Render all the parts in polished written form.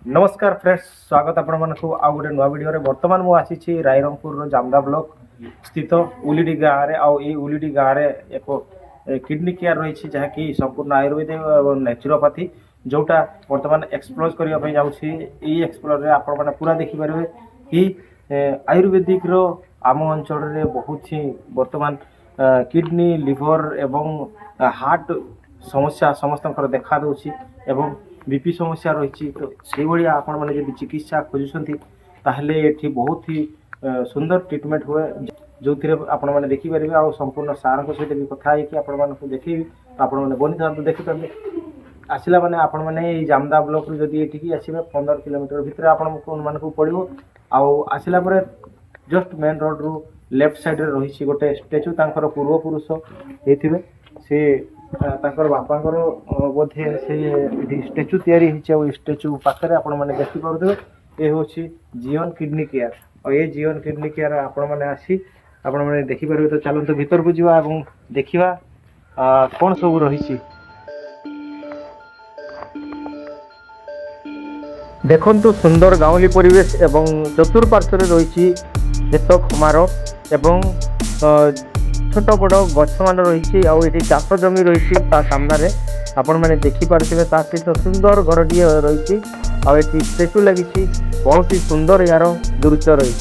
नमस्कार फ्रेंड्स स्वागत आपण मानकु आ गोटे नुआ वीडियो रे वर्तमान मु आसी रायरंगपुर रो जामदा ब्लॉक स्थित उलिडी गाँव रे आउ ए उलिडी गाँव रे एक किडनी केयर रही जहाँकि संपूर्ण आयुर्वेदिक और नेचुरोपैथी जोटा वर्तमान एक्सप्लोर करने पे जाऊँगी ये एक्सप्लोर रे आपण माने पूरा देखि पारे कि आयुर्वेदिक रो आम अंचल रे बहुत ही वर्तमान किडनी लिवर एवं हार्ट समस्या समस्त देखा दूची एवं बीपी समस्या रही तो से भाया आपण मैंने जब चिकित्सा खोजुंट ताहले एठी बहुत ही सुंदर ट्रीटमेंट हुए जो आपण मैंने देखिपारे आ संपूर्ण सार सहित भी कथा है आपण मानक देखी आपण मैंने बनी था देखिपारे आसला मैंने आपण मैंने जामदा ब्लॉक रू जदि एठी आसबे 15 किलोमीटर भितर आपण मानक पड़ो आसला जस्ट मेन रोड रु लेफ्ट साइड रे रही गोटे स्टेचू तांकर पूर्वपुरुष होते से तांकर बापांकर बोधे से स्टेचू तैयारी होती स्टेचू पाखे आपण मैंने देखी पारे ये हूँ जीवन किडनी केयर और ये जीवन किडनी केयर आपण मैंने आसी आपण मैंने देखिपारे तो चलते भीतर को जावा और देखा कौन सब रही देखंतु सुंदर गाँवली परिवेश एवं चतुर्पार्श्व रही खेत खमार एवं छोट बड़ गछ मान रही आठी चाष जमी रही सामने आपण मैंने देखिपारे सहित सुंदर घरटी रही आठी स्टेचू लगी बहुत ही सुंदर यार दृश्य रही।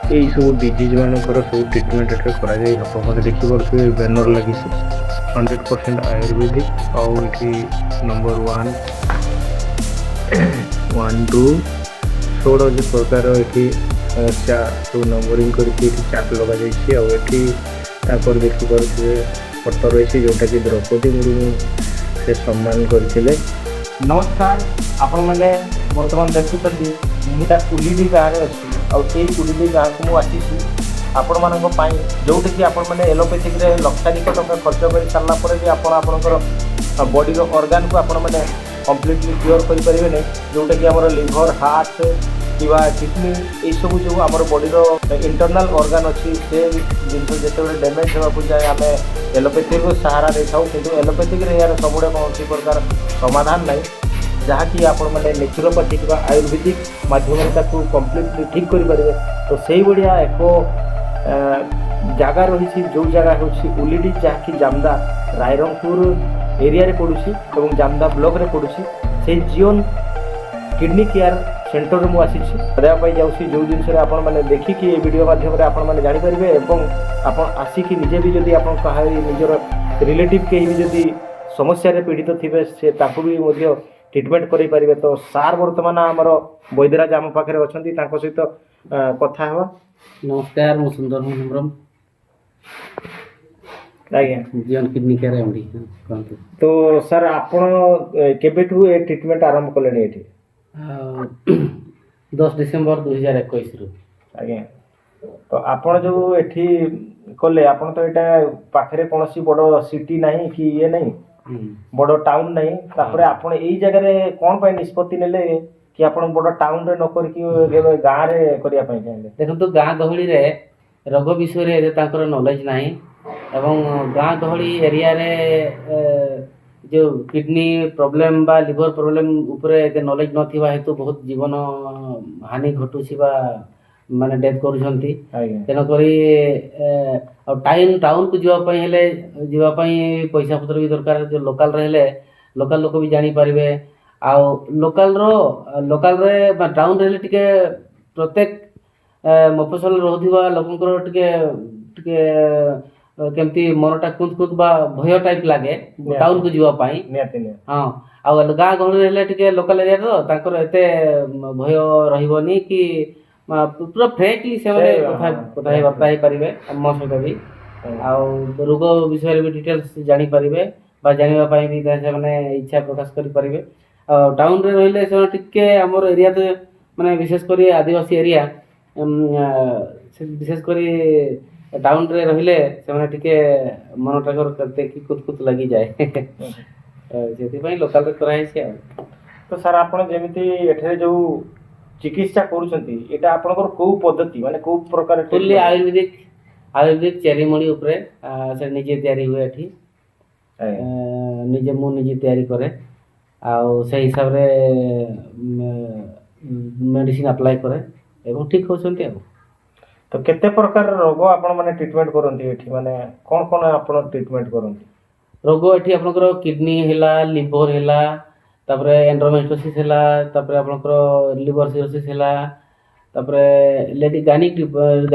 यही सब डिजीज मानकर सब ट्रिटमेंट कर देखिए बैनर लगी 100% आयुर्वेदिक आउट नंबर 1 1 2 16 जो प्रकार ये सब नंबरिंग करके चार्ट लग जापर देखिपे फटो रही जोटा कि द्रौपदी मुर्मू से सम्मान करते। नमस्कार आपण मैंने बर्तमान देखुं उलिडी गाँव में अच्छी उलिडी गाँव को मुझे आपण मानी जोटि कि आपण मैंने एलोपैथिक लक्षाधिक टका खर्च कर सारापर भी आपणकर बॉडी ऑर्गन को आपण मैंने कम्प्लीटली क्योर करेंगे नहीं जोटा कि आम लिवर हार्ट कि किडनी ये सब जो आम बॉडी इंटरनल ऑर्गन अच्छी से जिन जो डैमेज होगा जाए आम एलोपैथिक सहारा दे था कि एलोपैथिक यार सब कौन प्रकार समाधान नहीं जहाँकि आपण मैंने नेचुरोपैथिक बा आयुर्वेदिक माध्यम कम्प्लीटली ठीक करेंगे तो से भाया एक जगह रही जो जगह हूँ उलिडी जहाँकि जामदा रायरंगपुर एरिया रे पड़ुछि और जामदा ब्लॉक रे पड़ुछि से जीवन किडनी केयर सेंटर में आसी जाऊँगी जो जिन आप देखिकी ये वीडियो माध्यम आपने जानीपारे और आप आसिकी निजे भी जदि आप निजर रिलेटिव कहीं भी जदि समस्या पीड़ित थे से भी ट्रिटमेंट करें पारे तो सार बर्तमान आमर वैद्यराज आम पाखे अच्छा सहित कथा हवा। नमस्कार मु सुंदर हेम्ब्रम आज्ञा जीवन किडनी केयर एमडी कहतु तो सर आपण केबेठू ए ट्रीटमेंट आरंभ कले एठी 10 डिसेंबर 2021 रु आज्ञा तो आपण जो एठी कले आपण तो एटा पाखरे कोनसी बड़ सिटी नहीं कि ये नहीं बड़ टाउन नहीं तापर आपण एई जगह रे कोन पय निष्पत्ति नेले कि आपण बड़ टाउन रे न कर कि गां रे करिया पय चाहले देखो तो गां गहली रे रोग विषय रे तांकर नॉलेज नाही एवं गां गहली एरिया रे जो किडनी प्रॉब्लम बा लिवर प्रॉब्लम ऊपर एते नॉलेज नथिबा हेतु बहुत जीवन हानि घटुछि बा माने डेथ करूछंती तेन करी टाइम टाउन को जीवा पई हेले जीवा पई पैसा पत्र भी दरकार जो लोकल रहले लोकल लोक भी जानी पारिबे आ लोकल रे टाउन रहले टिके प्रत्येक मफसल रहथिबा लोकंकर टिके टिके केमती मनटा कुद कुद बा भय टाइप लागे टाउन को जीवा पाई नियति हां ଆଉ ଗାଁ ଗହଳିରେ ହେଲେ ଟିକେ ଲୋକାଲ ଏରିଆରେ ତ ତାଙ୍କର ଏତେ ଭୟ ରହିବନି କି ପୁରା ଫ୍ରେଙ୍କଲି ସେମାନେ କଥାବାର୍ତ୍ତା ହେଇପାରିବେ ଆମ ସହିତ ବି। ଆଉ ରୋଗ ବିଷୟରେ ବି ଡିଟେଲ୍ସ ଜାଣିପାରିବେ ବା ଜାଣିବା ପାଇଁ ବି ସେମାନେ ଇଚ୍ଛା ପ୍ରକାଶ କରିପାରିବେ। ଆଉ ଟାଉନରେ ରହିଲେ ସେମାନେ ଟିକେ ଆମର ଏରିଆ ତ ମାନେ ବିଶେଷ କରି ଆଦିବାସୀ ଏରିଆ, ବିଶେଷ କରି ଟାଉନରେ ରହିଲେ ସେମାନେ ଟିକେ ମନ ତାଙ୍କର ଦେଖି କୁତକୁତ ଲାଗିଯାଏ। ସେଥିପାଇଁ ଲୋକାଲରେ କରାହେଇଛି ଆଉ। ତ ସାର୍ ଆପଣ ଯେମିତି ଏଠାରେ ଯୋଉ ଚିକିତ୍ସା କରୁଛନ୍ତି ଏଇଟା ଆପଣଙ୍କର କୋଉ ପଦ୍ଧତି ମାନେ କୋଉ ପ୍ରକାର ଫୁଲି treatment? ଆୟୁର୍ବେଦିକ ଚେରିମଣି ଉପରେ ସେ ନିଜେ ତିଆରି ହୁଏ ଏଠି। ଆଜ୍ଞା। ମୁଁ ନିଜେ ତିଆରି କରେ। ଆଉ ସେଇ ହିସାବରେ ମେଡ଼ିସିନ ଆପ୍ଲାଏ କରେ ଏବଂ ଠିକ୍ ହେଉଛନ୍ତି ଆଉ। ତ କେତେ ପ୍ରକାର ରୋଗ ଆପଣ ମାନେ ଟ୍ରିଟମେଣ୍ଟ କରନ୍ତି ଏଠି, ମାନେ କଣ କଣ ଆପଣ ଟ୍ରିଟମେଣ୍ଟ କରନ୍ତି? ରୋଗ ଏଠି ଆପଣଙ୍କର କିଡନୀ ହେଲା, ଲିଭର ହେଲା, ତାପରେ ଏଣ୍ଡୋମେଟ୍ରୋସିସ୍ ହେଲା, ତାପରେ ଆପଣଙ୍କର ଲିଭର ସିରୋସିସ୍ ହେଲା, ତାପରେ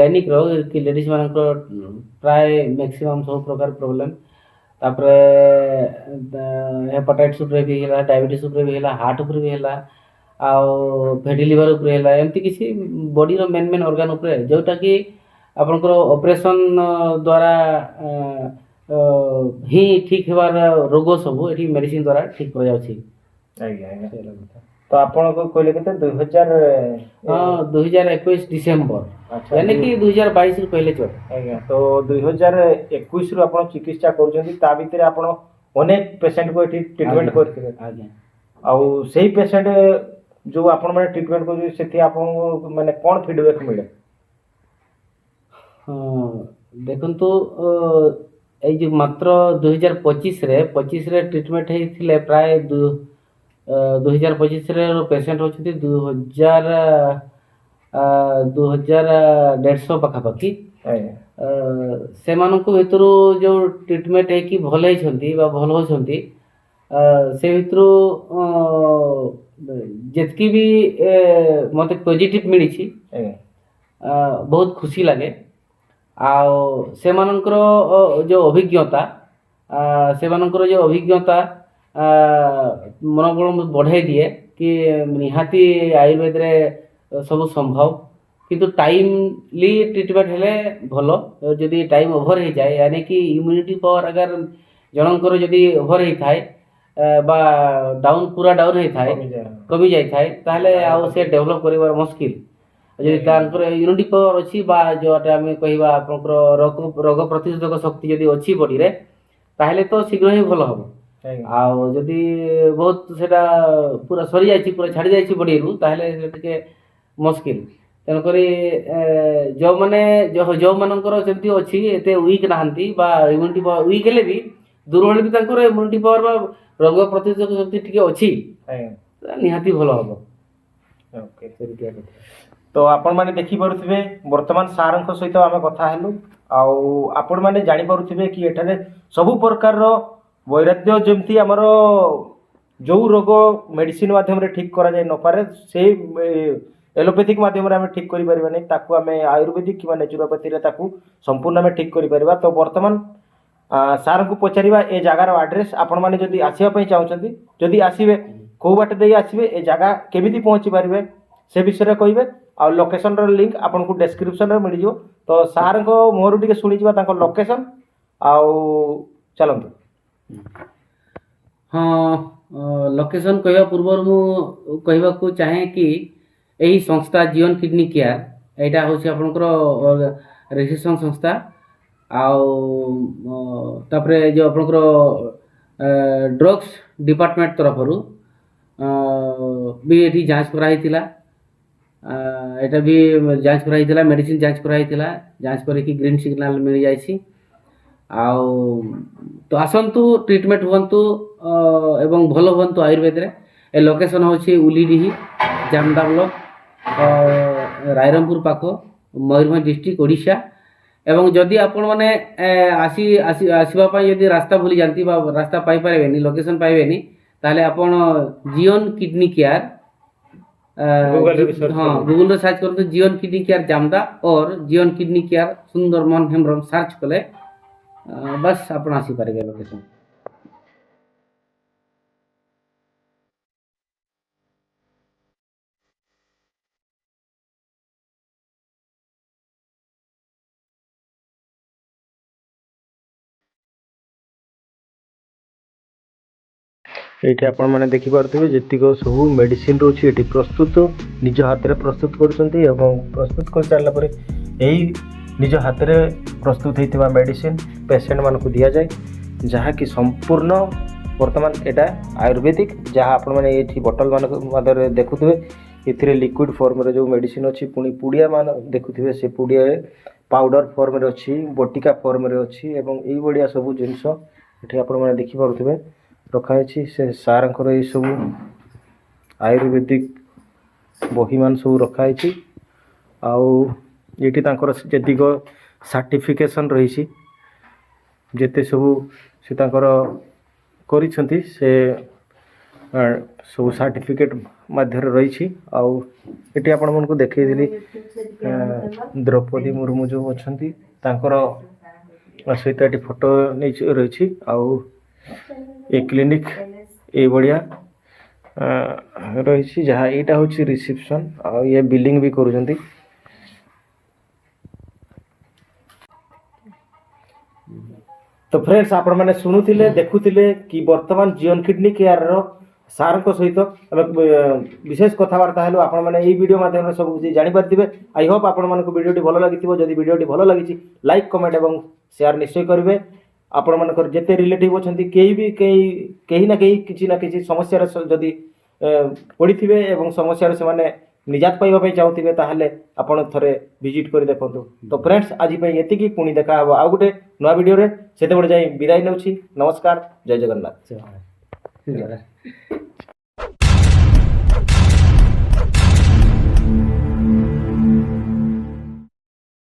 ଗାଇନିକର କି ଲେଡ଼ିଜ ମାନଙ୍କର ପ୍ରାୟ ମ୍ୟାକ୍ସିମମ୍ ସବୁ ପ୍ରକାର ପ୍ରୋବ୍ଲେମ୍, ତାପରେ ହେପାଟାଇଟିସ୍ ଉପରେ ବି ହେଲା, ଡାଇବେଟିସ୍ ଉପରେ ବି ହେଲା, ହାର୍ଟ ଉପରେ ବି ହେଲା, ଆଉ ଫ୍ୟାଟି ଲିଭର ଉପରେ ହେଲା, ଏମିତି କିଛି ବଡ଼ିର ମେନ୍ ଅର୍ଗାନ ଉପରେ ଯେଉଁଟାକି ଆପଣଙ୍କର ଅପରେସନ୍ ଦ୍ୱାରା ହିଁ ଠିକ୍ ହେବାର ରୋଗ ସବୁ ଏଠି ମେଡ଼ିସିନ ଦ୍ୱାରା ଠିକ୍ କରାଯାଉଛି। ଆଜ୍ଞା ଆଜ୍ଞା। ତ ଆପଣଙ୍କୁ କହିଲେ କେତେ 2000? ହଁ, 2021 ଡିସେମ୍ବର, ଆଚ୍ଛା, यानी कि 2022 କହିଲେ ଚଳେ। ଆଜ୍ଞା। ତ 2021ରୁ ଆପଣ ଚିକିତ୍ସା କରୁଛନ୍ତି, ତା ଭିତରେ ଆପଣ ଅନେକ ପେସେଣ୍ଟକୁ ଏଠି ଟ୍ରିଟମେଣ୍ଟ କରିଥିବେ। ଆଜ୍ଞା। ଆଉ ସେଇ ପେସେଣ୍ଟ ଯୋଉ ଆପଣ ମାନେ ଟ୍ରିଟମେଣ୍ଟ କରୁଛନ୍ତି ସେଠି ଆପଣଙ୍କୁ ମାନେ କଣ ଫିଡବ୍ୟାକ୍ ମିଳେ? ଦେଖନ୍ତୁ, ଏଇ ଯେଉଁ ମାତ୍ର 2025ରେ ଟ୍ରିଟମେଣ୍ଟ ହେଇଥିଲେ ପ୍ରାୟ 2025ରେ ପେସେଣ୍ଟ ହେଉଛନ୍ତି 2150 ପାଖାପାଖି। ଆଜ୍ଞା। ସେମାନଙ୍କ ଭିତରୁ ଯେଉଁ ଟ୍ରିଟମେଣ୍ଟ ହେଇକି ଭଲ ହେଇଛନ୍ତି ବା ଭଲ ହେଉଛନ୍ତି, ସେ ଭିତରୁ ଯେତିକି ବି ମୋତେ ପଜିଟିଭ୍ ମିଳିଛି, ଆଜ୍ଞା। ବହୁତ ଖୁସି ଲାଗେ। ଆଉ ସେମାନଙ୍କର ଯେଉଁ ଅଭିଜ୍ଞତା ମନୋବଳ ବଢ଼ାଇ ଦିଏ କି ନିହାତି ଆୟୁର୍ବେଦରେ ସବୁ ସମ୍ଭବ, କିନ୍ତୁ ଟାଇମଲି ଟ୍ରିଟମେଣ୍ଟ ହେଲେ ଭଲ। ଯଦି ଟାଇମ୍ ଓଭର ହେଇଯାଏ, यानी कि ଇମ୍ୟୁନିଟି ପାୱାର अगर ଜଣଙ୍କର ଯଦି ଓଭର ହେଇଥାଏ ବା ପୁରା ଡାଉନ୍ ହେଇଥାଏ, କମି ଯାଇଥାଏ, ତାହେଲେ ଆଉ ସେ ଡେଭଲପ୍ କରିବାର ମୁସ୍କିଲ। ଯଦି ତାଙ୍କର ଇମ୍ୟୁନିଟି ପାୱାର ଅଛି ବା ଯେଉଁଟା ଆମେ କହିବା ଆପଣଙ୍କର ରୋଗ ପ୍ରତିରୋଧକ ଶକ୍ତି ଯଦି ଅଛି ବଡ଼ିରେ, ତାହେଲେ ତ ଶୀଘ୍ର ହିଁ ଭଲ ହେବ। ଆଉ ଯଦି ବହୁତ ସେଟା ପୁରା ସରିଯାଇଛି, ପୁରା ଛାଡ଼ି ଯାଇଛି ବଡ଼ିରୁ, ତାହେଲେ ସେଟା ଟିକେ ମୁସ୍କିଲ। ତେଣୁକରି ଯେଉଁମାନଙ୍କର ସେମିତି ଅଛି, ଏତେ ୱିକ୍ ନାହାନ୍ତି ବା ଇମ୍ୟୁନିଟି ପାୱାର ୱିକ୍ ହେଲେ ବି ଦୂର ହେଲେ ବି ତାଙ୍କର ଇମ୍ୟୁନିଟି ପାୱାର ବା ରୋଗ ପ୍ରତିରୋଧକ ଶକ୍ତି ଟିକେ ଅଛି, ନିହାତି ଭଲ ହେବ। ତ ଆପଣମାନେ ଦେଖିପାରୁଥିବେ ବର୍ତ୍ତମାନ ସାର୍ଙ୍କ ସହିତ ଆମେ କଥା ହେଲୁ, ଆଉ ଆପଣମାନେ ଜାଣିପାରୁଥିବେ କି ଏଠାରେ ସବୁ ପ୍ରକାରର ବୈରାଗ୍ୟ, ଯେମିତି ଆମର ଯୋଉ ରୋଗ ମେଡିସିନ ମାଧ୍ୟମରେ ଠିକ୍ କରାଯାଇ ନପାରେ, ସେଇ ଏଲୋପାଥିକ ମାଧ୍ୟମରେ ଆମେ ଠିକ୍ କରିପାରିବାନି, ତାକୁ ଆମେ ଆୟୁର୍ବେଦିକ କିମ୍ବା ନେଚୁରୋପାଥିରେ ତାକୁ ସମ୍ପୂର୍ଣ୍ଣ ଆମେ ଠିକ୍ କରିପାରିବା। ତ ବର୍ତ୍ତମାନ ସାର୍ଙ୍କୁ ପଚାରିବା ଏ ଜାଗାର ଆଡ୍ରେସ୍, ଆପଣମାନେ ଯଦି ଆସିବା ପାଇଁ ଚାହୁଁଛନ୍ତି, ଯଦି ଆସିବେ କୋଉ ବାଟ ଦେଇ ଆସିବେ, ଏ ଜାଗା କେମିତି ପହଞ୍ଚି ପାରିବେ ସେ ବିଷୟରେ କହିବେ। ଆଉ ଲୋକେସନର ଲିଙ୍କ୍ ଆପଣଙ୍କୁ ଡେସ୍କ୍ରିପସନରେ ମିଳିଯିବ। ତ ସାର୍ଙ୍କ ମୁହଁରୁ ଟିକେ ଶୁଣିଯିବା ତାଙ୍କ ଲୋକେସନ। ଆଉ ଚାଲନ୍ତୁ। ହଁ, ଲୋକେସନ କହିବା ପୂର୍ବରୁ ମୁଁ କହିବାକୁ ଚାହେଁ କି ଏହି ସଂସ୍ଥା ଜିଓନ କିଡନୀ କେୟାର, ଏଇଟା ହେଉଛି ଆପଣଙ୍କର ରେଜିଷ୍ଟ୍ରେସନ ସଂସ୍ଥା। ଆଉ ତାପରେ ଯେଉଁ ଆପଣଙ୍କର ଡ୍ରଗ୍ସ ଡିପାର୍ଟମେଣ୍ଟ ତରଫରୁ ବି ଏଠି ଯାଞ୍ଚ କରାହେଇଥିଲା। ଏଇଟା ବି ଯାଞ୍ଚ କରାହେଇଥିଲା, ମେଡ଼ିସିନ ଯାଞ୍ଚ କରାହେଇଥିଲା, ଯାଞ୍ଚ କରିକି ଗ୍ରୀନ୍ ସିଗ୍ନାଲ ମିଳିଯାଇଛି। ଆଉ ତ ଆସନ୍ତୁ, ଟ୍ରିଟମେଣ୍ଟ ହୁଅନ୍ତୁ ଏବଂ ଭଲ ହୁଅନ୍ତୁ ଆୟୁର୍ବେଦରେ। ଏ ଲୋକେସନ୍ ହେଉଛି ଉଲିଡିହି, ଜାମଦା ବ୍ଲକ, ରାଇରଙ୍ଗପୁର ପାଖ, ମୟୂରଭଞ୍ଜ ଡିଷ୍ଟ୍ରିକ୍ଟ, ଓଡ଼ିଶା। ଏବଂ ଯଦି ଆପଣମାନେ ଆସିବା ପାଇଁ ଯଦି ରାସ୍ତା ଭୁଲି ଯାଆନ୍ତି ବା ରାସ୍ତା ପାଇପାରିବେନି, ଲୋକେସନ୍ ପାଇବେନି, ତାହେଲେ ଆପଣ ଜିଓନ କିଡନୀ କେୟାର ଗୁଗଲରେ सर्च କରନ୍ତୁ, ଜିଓନ କିଡନୀ କେୟାର ଜାମଦା और ଜିଓନ କିଡନୀ କେୟାର ସୁନ୍ଦରମନ ହେମ୍ବ୍ରମ सर्च କଲେ बस ଆପଣ ଆସିପାରିବେ ଲୋକେସନ୍। ଏଇଠି ଆପଣମାନେ ଦେଖିପାରୁଥିବେ ଯେତିକ ସବୁ ମେଡ଼ିସିନ ରହୁଛି ଏଠି ପ୍ରସ୍ତୁତ ନିଜ ହାତରେ ପ୍ରସ୍ତୁତ କରୁଛନ୍ତି ଏବଂ ପ୍ରସ୍ତୁତ କରିସାରିଲା ପରେ ଏହି ନିଜ ହାତରେ ପ୍ରସ୍ତୁତ ହେଇଥିବା ମେଡ଼ିସିନ ପେସେଣ୍ଟମାନଙ୍କୁ ଦିଆଯାଏ, ଯାହାକି ସମ୍ପୂର୍ଣ୍ଣ ବର୍ତ୍ତମାନ ଏଇଟା ଆୟୁର୍ବେଦିକ, ଯାହା ଆପଣମାନେ ଏଇଠି ବୋଟଲମାନଙ୍କ ମଧ୍ୟରେ ଦେଖୁଥିବେ ଏଥିରେ ଲିକ୍ୱିଡ଼ ଫର୍ମରେ ଯେଉଁ ମେଡ଼ିସିନ ଅଛି, ପୁଣି ପୁଡ଼ିଆ ମାନ ଦେଖୁଥିବେ ସେ ପୁଡ଼ିଆରେ ପାଉଡ଼ର ଫର୍ମରେ ଅଛି, ବଟିକା ଫର୍ମରେ ଅଛି ଏବଂ ଏଇଭଳିଆ ସବୁ ଜିନିଷ ଏଠି ଆପଣମାନେ ଦେଖିପାରୁଥିବେ ରଖାହେଇଛି। ସେ ସାର୍ଙ୍କର ଏଇସବୁ ଆୟୁର୍ବେଦିକ ବହିମାନ ସବୁ ରଖାହେଇଛି ଆଉ ଏଇଠି ତାଙ୍କର ଯେତିକ ସାର୍ଟିଫିକେସନ୍ ରହିଛି, ଯେତେ ସବୁ ସେ ତାଙ୍କର କରିଛନ୍ତି ସେ ସବୁ ସାର୍ଟିଫିକେଟ୍ ମଧ୍ୟରେ ରହିଛି। ଆଉ ଏଠି ଆପଣମାନଙ୍କୁ ଦେଖେଇଥିଲି ଦ୍ରୌପଦୀ ମୁର୍ମୁ ଯେଉଁ ଅଛନ୍ତି ତାଙ୍କର ସହିତ ଏଠି ଫଟୋ ରହିଛି। ଆଉ ଏ କ୍ଲିନିକ୍ ଏଇଭଳିଆ ରହିଛି, ଯାହା ଏଇଟା ହେଉଛି ରିସେପସନ୍ ଆଉ ଇଏ ବିଲିଂ ବି କରୁଛନ୍ତି। ତ ଫ୍ରେଣ୍ଡସ୍ ଆପଣମାନେ ଶୁଣୁଥିଲେ ଦେଖୁଥିଲେ କି ବର୍ତ୍ତମାନ ଜିଅନ୍ କିଡନୀ କେୟାରର ସାର୍ଙ୍କ ସହିତ ଆମେ ବିଶେଷ କଥାବାର୍ତ୍ତା ହେଲୁ। ଆପଣମାନେ ଏହି ଭିଡ଼ିଓ ମାଧ୍ୟମରେ ସବୁ କିଛି ଜାଣିପାରିଥିବେ। ଆଇ ହୋପ୍ ଆପଣମାନଙ୍କୁ ଭିଡ଼ିଓଟି ଭଲ ଲାଗିଥିବ। ଯଦି ଭିଡ଼ିଓଟି ଭଲ ଲାଗିଛି ଲାଇକ୍ କମେଣ୍ଟ ଏବଂ ସେୟାର ନିଶ୍ଚୟ କରିବେ। ଆପଣମାନଙ୍କର ଯେତେ ରିଲେଟିଭ୍ ଅଛନ୍ତି କେହି ନା କିଛି ସମସ୍ୟାର ଯଦି ପଡ଼ିଥିବେ ଏବଂ ସମସ୍ୟାରୁ ସେମାନେ ନିଜାତ ପାଇବା ପାଇଁ ଚାହୁଁଥିବେ ତାହେଲେ ଆପଣ ଥରେ ଭିଜିଟ୍ କରି ଦେଖନ୍ତୁ। ତ ଫ୍ରେଣ୍ଡସ୍ ଆଜି ପାଇଁ ଏତିକି, ପୁଣି ଦେଖା ହେବ ଆଉ ଗୋଟେ ନୂଆ ଭିଡ଼ିଓରେ। ସେତେବେଳେ ଯାଇ ବିଦାୟ ନେଉଛି। ନମସ୍କାର, ଜୟ ଜଗନ୍ନାଥ।